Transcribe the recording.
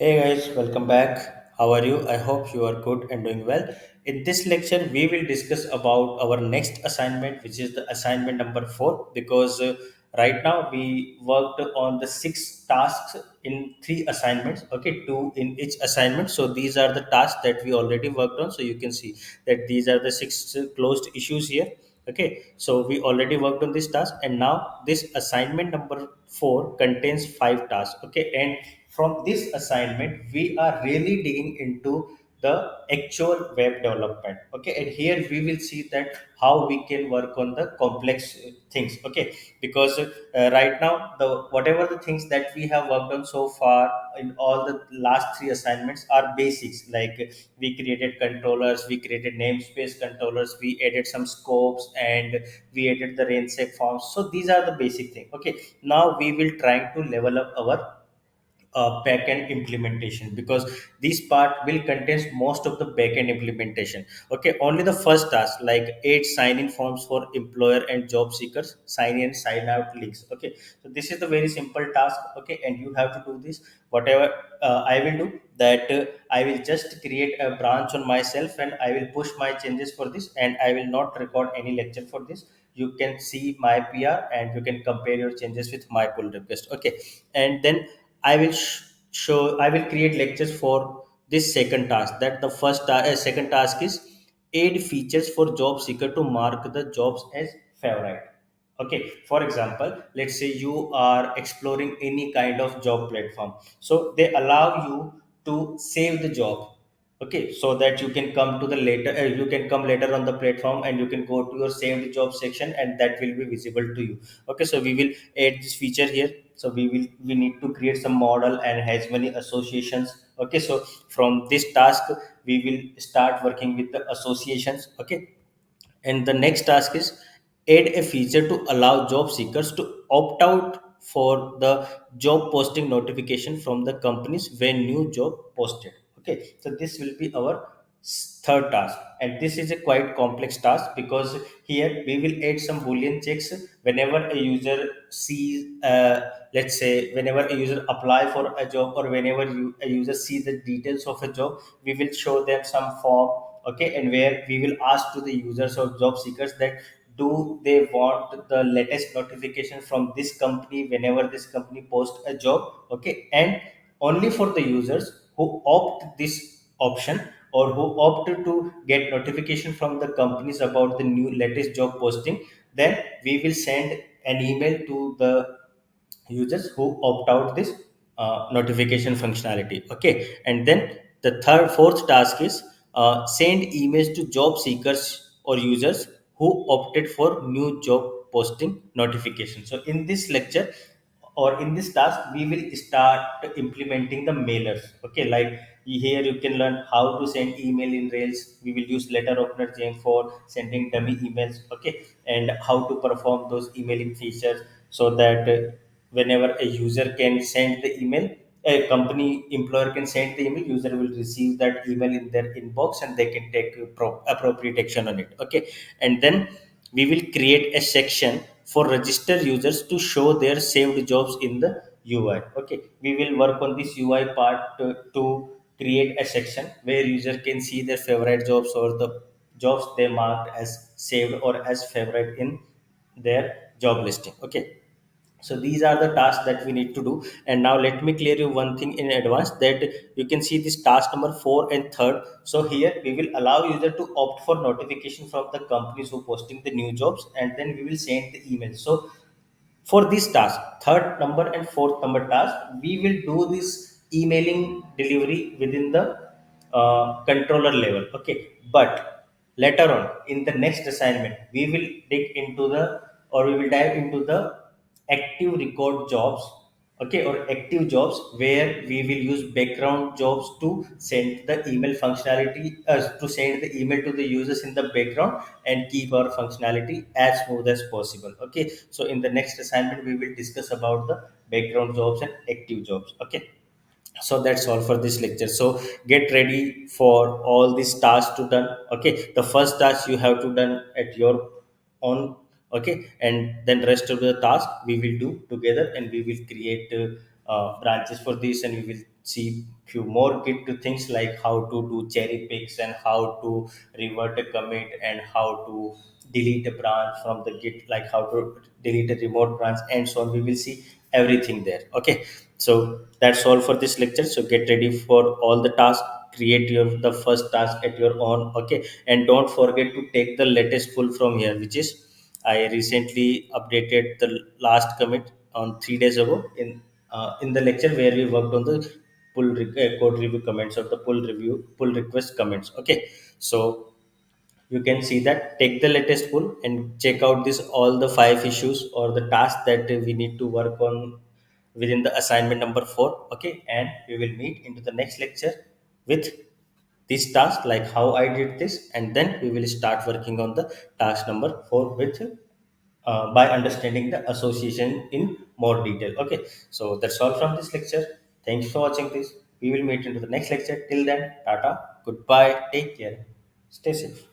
Hey guys, welcome back. How are you? I hope you are good and doing well. In this lecture, we will discuss about our next assignment, which is the assignment number 4. Because right now we worked on the 6 tasks in 3 assignments. Okay, 2 in each assignment. So these are the tasks that we already worked on. So you can see that these are the 6 closed issues here. Okay, so we already worked on this task, and now this assignment number 4 contains 5 tasks. Okay, and from this assignment we are really digging into the actual web development. Okay, and here we will see that how we can work on the complex things. Okay, because right now the whatever the things that we have worked on so far in all the last 3 assignments are basics, like we created controllers, we created namespace controllers, we added some scopes, and we added the range check forms. So these are the basic thing. Okay, now we will trying to level up our backend implementation, because this part will contains most of the backend implementation. Okay, only the first task, like 8 sign-in forms for employer and job seekers, sign in sign out links. Okay, so this is the very simple task. Okay, and you have to do this. Whatever I will do that, I will just create a branch on myself and I will push my changes for this, and I will not record any lecture for this. You can see my PR and you can compare your changes with my pull request. Okay, and then I will show. I will create lectures for this second task. That the second task is aid features for job seeker to mark the jobs as favorite. Okay. For example, let's say you are exploring any kind of job platform, so they allow you to save the job. Okay, so that you can come to the later. You can come later on the platform and you can go to your saved job section, and that will be visible to you. Okay, so we will add this feature here. So we need to create some model and has many associations. Okay, so from this task we will start working with the associations. Okay, and the next task is add a feature to allow job seekers to opt out for the job posting notification from the companies when new job posted. Okay, so this will be our third task, and this is a quite complex task, because here we will add some boolean checks whenever a user sees, let's say whenever a user apply for a job, or whenever a user see the details of a job, we will show them some form. Okay, and where we will ask to the users or job seekers that do they want the latest notification from this company whenever this company post a job. Okay, and only for the users who opt this option, or who opt to get notification from the companies about the new latest job posting, then we will send an email to the users who opt out this notification functionality. Okay, and then the fourth task is send emails to job seekers or users who opted for new job posting notification. So in this lecture, or in this task, we will start implementing the mailers. Okay, like here you can learn how to send email in rails. We will use letter opener chain for sending dummy emails. Okay, and how to perform those emailing features, so that whenever a user can send the email, a company employer can send the email, user will receive that email in their inbox and they can take appropriate action on it. Okay, and then we will create a section for registered users to show their saved jobs in the UI. Okay, we will work on this UI part to create a section where user can see their favorite jobs, or the jobs they marked as saved or as favorite in their job listing. Okay, so these are the tasks that we need to do. And now let me clear you one thing in advance, that you can see this task number 4 and third. So here we will allow user to opt for notification from the companies who posting the new jobs, and then we will send the email. So for this task, third number and fourth number task, we will do this emailing delivery within the controller level. Okay, but later on in the next assignment, we will dig into the, or we will dive into the active record jobs. Okay, or active jobs, where we will use background jobs to send the email functionality, to send the email to the users in the background, and keep our functionality as smooth as possible. Okay, so in the next assignment we will discuss about the background jobs and active jobs. Okay, so that's all for this lecture. So get ready for all these tasks to done. Okay, the first task you have to done at your own. Okay, and then rest of the task we will do together, and we will create branches for this, and we will see few more git things like how to do cherry picks and how to revert a commit and how to delete a branch from the git, like how to delete a remote branch and so on. We will see everything there. Okay, so that's all for this lecture. So get ready for all the tasks, create your the first task at your own. Okay, and don't forget to take the latest pull from here, which is I recently updated the last commit on 3 days ago in the lecture where we worked on the code review comments or the pull request comments. Okay, so you can see that, take the latest pull and check out this all the five issues or the tasks that we need to work on within the assignment number 4. Okay, and we will meet into the next lecture with this task, like how I did this, and then we will start working on the task number 4 with by understanding the association in more detail. Okay, so that's all from this lecture. Thanks for watching this. We will meet into the next lecture. Till then, tata, goodbye, take care, stay safe.